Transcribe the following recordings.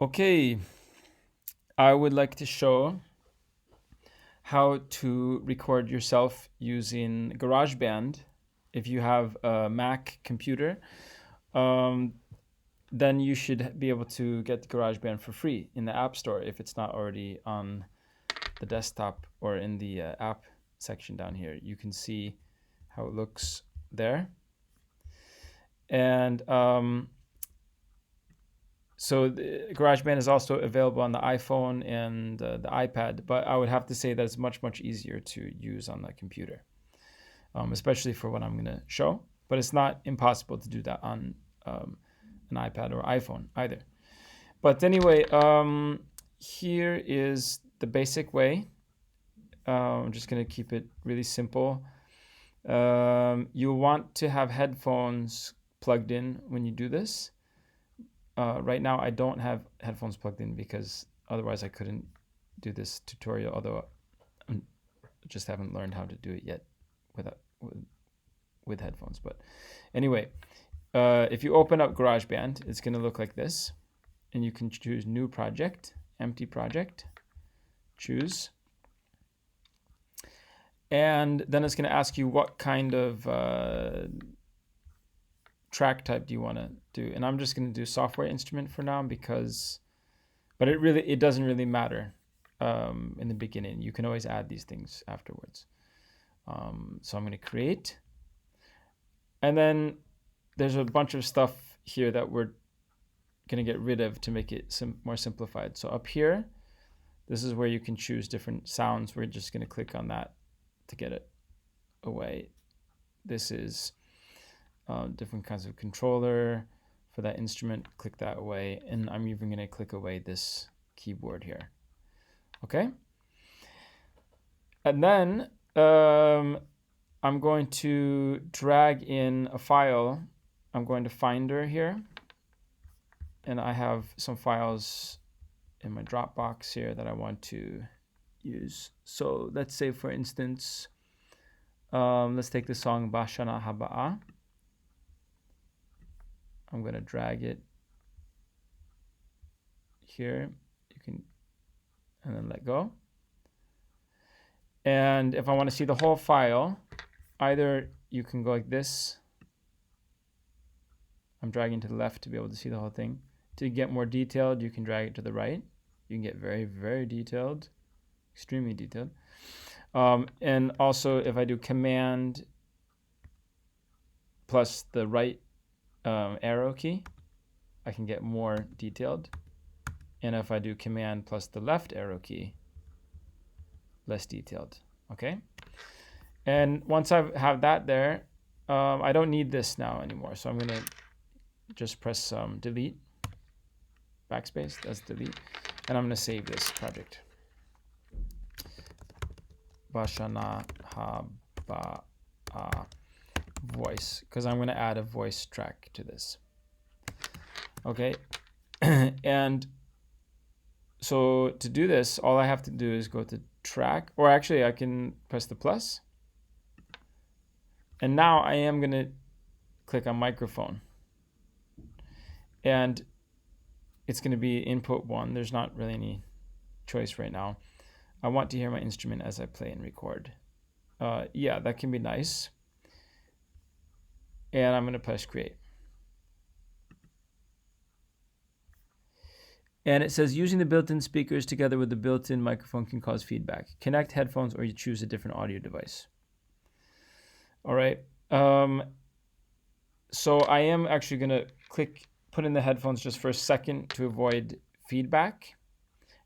Okay, I would like to show how to record yourself using GarageBand. If you have a Mac computer, then you should be able to get GarageBand for free in the App Store if it's not already on the desktop or in the app section down here. You can see how it looks there. And so the GarageBand is also available on the iPhone and the iPad, but I would have to say that it's much, much easier to use on the computer, especially for what I'm going to show. But it's not impossible to do that on an iPad or iPhone either. But anyway, here is the basic way. I'm just going to keep it really simple. You want to have headphones plugged in when you do this. Right now I don't have headphones plugged in because otherwise I couldn't do this tutorial, although I just haven't learned how to do it yet with headphones. But anyway, if you open up GarageBand, it's going to look like this, and you can choose new project, empty project, choose, and then it's going to ask you what kind of track type do you want to do, and I'm just going to do software instrument for now because, but it doesn't really matter in the beginning. You can always add these things afterwards. So I'm going to create, and then there's a bunch of stuff here that we're going to get rid of to make it more simplified. So up here, this is where you can choose different sounds. We're just going to click on that to get it away. This is different kinds of controller for that instrument. Click that away, and I'm even going to click away this keyboard here. Okay, and then I'm going to drag in a file. I'm going to Finder here, and I have some files in my Dropbox here that I want to use. So let's say, for instance, let's take the song Bashana Haba'a. I'm going to drag it here. You can, and then let go. And if I want to see the whole file, either you can go like this. I'm dragging to the left to be able to see the whole thing. To get more detailed, you can drag it to the right. You can get very, very detailed, extremely detailed. And also, if I do Command plus the right arrow key, I can get more detailed. And if I do Command plus the left arrow key, less detailed. Okay. And once I have that there, I don't need this now anymore. So I'm going to just press delete, backspace, that's delete. And I'm going to save this project. Bashana Haba'a voice, because I'm going to add a voice track to this. Okay. And so to do this, all I have to do is go to track, or actually I can press the plus. And now I am going to click on microphone. And it's going to be input 1. There's not really any choice right now. I want to hear my instrument as I play and record. Yeah, that can be nice. And I'm going to press create. And it says using the built-in speakers together with the built-in microphone can cause feedback. Connect headphones or you choose a different audio device. All right. So I am actually going to put in the headphones just for a second to avoid feedback.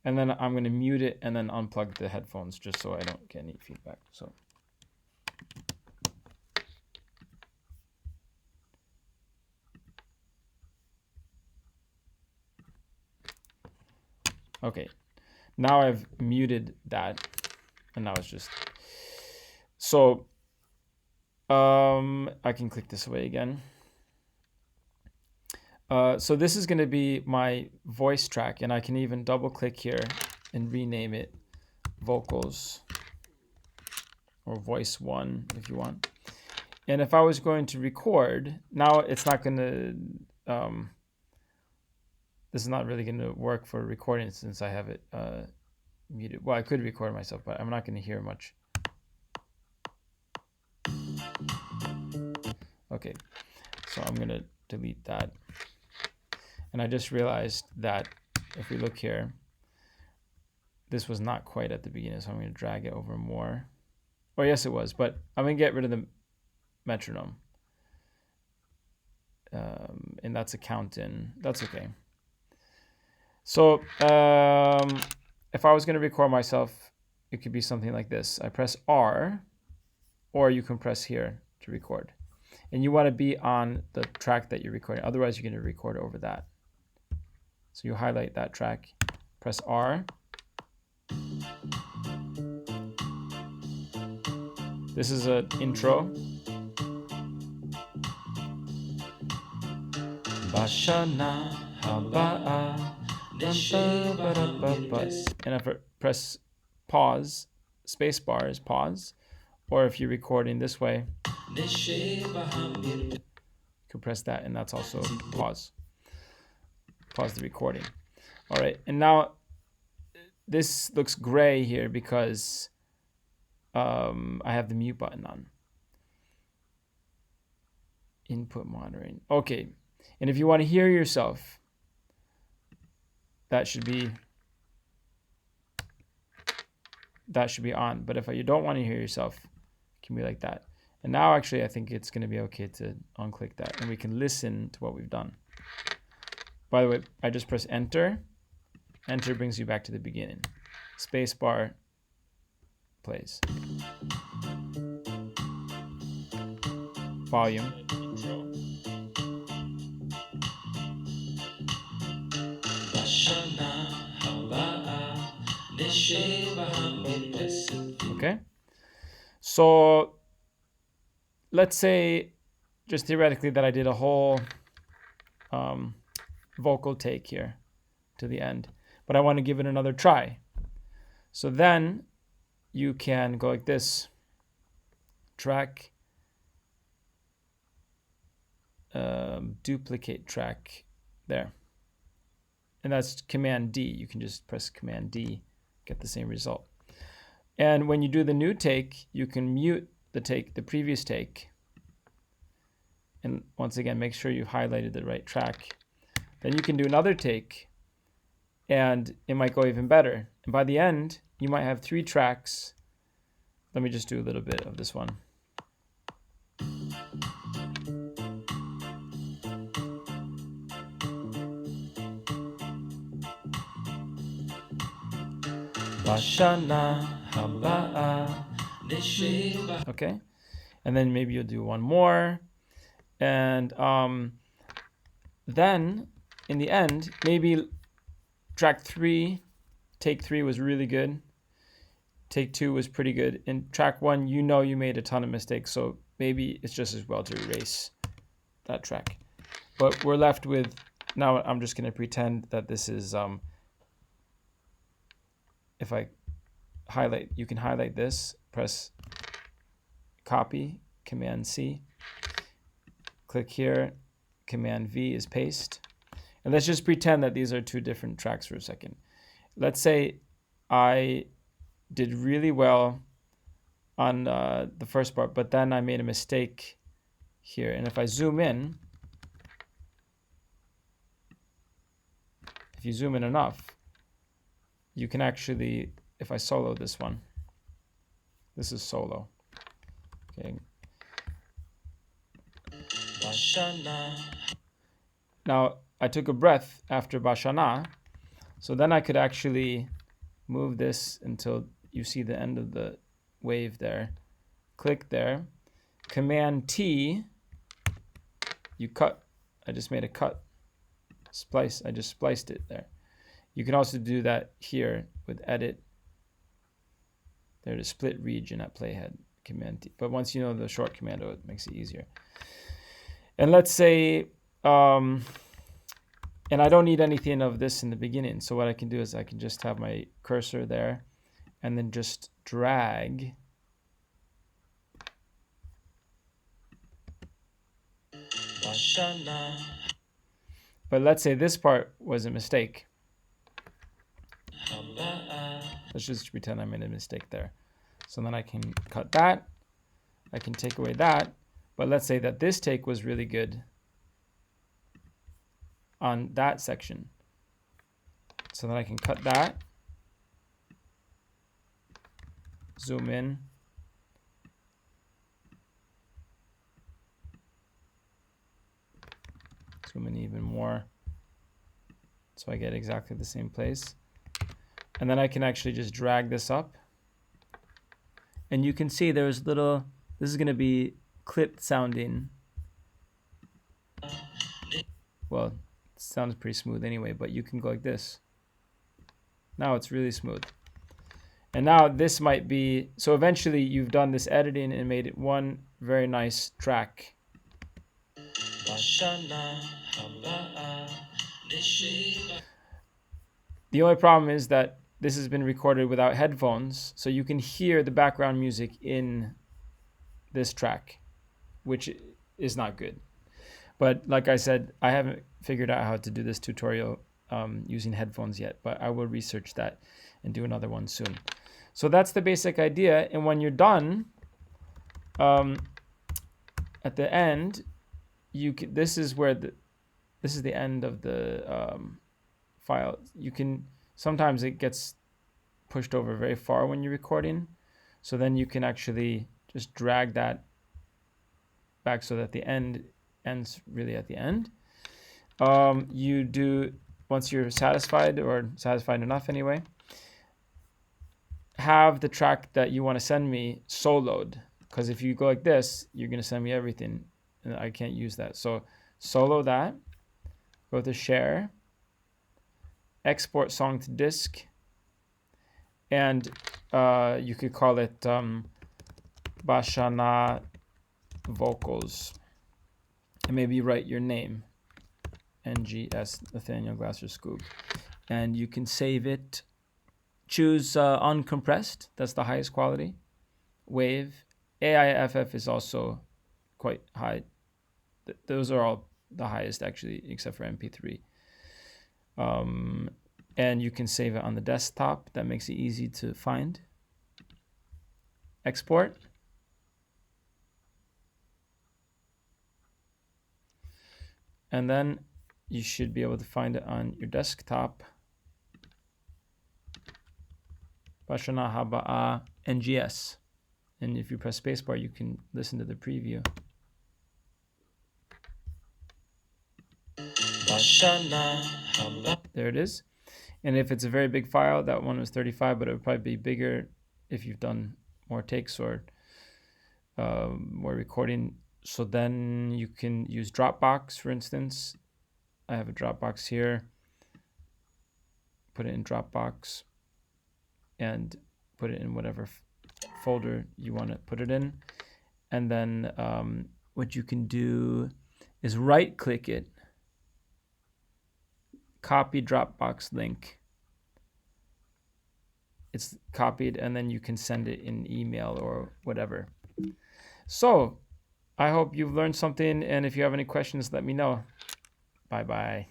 And then I'm going to mute it and then unplug the headphones just so I don't get any feedback. So. Okay, now I've muted that, and now it's just, so I can click this away again. So this is going to be my voice track, and I can even double click here and rename it vocals or voice 1 if you want. And if I was going to record, now it's not going to, this is not really going to work for recording since I have it muted. Well, I could record myself, but I'm not going to hear much. Okay, so I'm going to delete that. And I just realized that if we look here, this was not quite at the beginning, so I'm going to drag it over more. Oh, yes, it was, but I'm going to get rid of the metronome. And that's a count in. That's okay. So if I was going to record myself, it could be something like this. I press R, or you can press here to record. And you want to be on the track that you're recording. Otherwise, you're going to record over that. So you highlight that track, press R. This is an intro. Bashana haba'a. And if I press pause, space bar is pause. Or if you're recording this way, you can press that, and that's also pause. Pause the recording. All right, and now this looks gray here because I have the mute button on. Input monitoring. Okay, and if you want to hear yourself, that should be on. But if you don't want to hear yourself, it can be like that. And now actually I think it's going to be okay to unclick that, and we can listen to what we've done. By the way, I just press enter. Enter brings you back to the beginning. Space bar plays. Volume. Okay. So let's say just theoretically that I did a whole vocal take here to the end, but I want to give it another try. So then you can go like this, track, duplicate track there. And that's Command D. You can just press Command D, get the same result. And when you do the new take, you can mute the previous take. And once again, make sure you've highlighted the right track. Then you can do another take, and it might go even better. And by the end, you might have 3 tracks. Let me just do a little bit of this one. Okay, and then maybe you'll do one more, and then in the end, maybe track 3, take 3 was really good. Take 2 was pretty good. In track 1, you know you made a ton of mistakes, so maybe it's just as well to erase that track. But we're left with, now I'm just going to pretend that this is, if I highlight, you can highlight this, press copy, Command C, click here, Command V is paste. And let's just pretend that these are 2 different tracks for a second. Let's say I did really well on the first part, but then I made a mistake here. And if I zoom in, if you zoom in enough, you can actually, if I solo this one, this is solo. Okay. Now, I took a breath after Bashana, so then I could actually move this until you see the end of the wave there. Click there. Command T, you cut. I just made a cut. Splice, I just spliced it there. You can also do that here with edit. There to split region at playhead, Command T. But once you know the short commando, it makes it easier. And let's say, and I don't need anything of this in the beginning. So what I can do is I can just have my cursor there and then just drag. But let's say this part was a mistake. Let's just pretend I made a mistake there. So then I can cut that. I can take away that. But let's say that this take was really good on that section. So then I can cut that. Zoom in. Zoom in even more. So I get exactly the same place. And then I can actually just drag this up. And you can see there's little, this is going to be clipped sounding. Well, it sounds pretty smooth anyway, but you can go like this. Now it's really smooth. And now this might be, so eventually you've done this editing and made it one very nice track. The only problem is that this has been recorded without headphones, so you can hear the background music in this track, which is not good. But like I said, I haven't figured out how to do this tutorial using headphones yet, but I will research that and do another one soon. So that's the basic idea. And when you're done, at the end, this is the end of the file. You can, sometimes it gets pushed over very far when you're recording. So then you can actually just drag that back so that the end ends really at the end. You do, once you're satisfied, or satisfied enough anyway, have the track that you want to send me soloed. Because if you go like this, you're going to send me everything, and I can't use that. So solo that, go to share, export song to disk, and you could call it Bashana Vocals. And maybe write your name, NGS Nathaniel Glasser Skoog. And you can save it. Choose uncompressed, that's the highest quality. Wave. AIFF is also quite high. Those are all the highest actually, except for MP3. And you can save it on the desktop. That makes it easy to find. Export. And then you should be able to find it on your desktop. Bashana Haba'a NGS. And if you press spacebar, you can listen to the preview. There it is. And if it's a very big file, that one was 35, but it would probably be bigger if you've done more takes or more recording. So then you can use Dropbox, for instance. I have a Dropbox here. Put it in Dropbox and put it in whatever folder you want to put it in. And then what you can do is right-click it, copy Dropbox link. It's copied, and then you can send it in email or whatever. So I hope you've learned something, and if you have any questions, let me know. Bye-bye.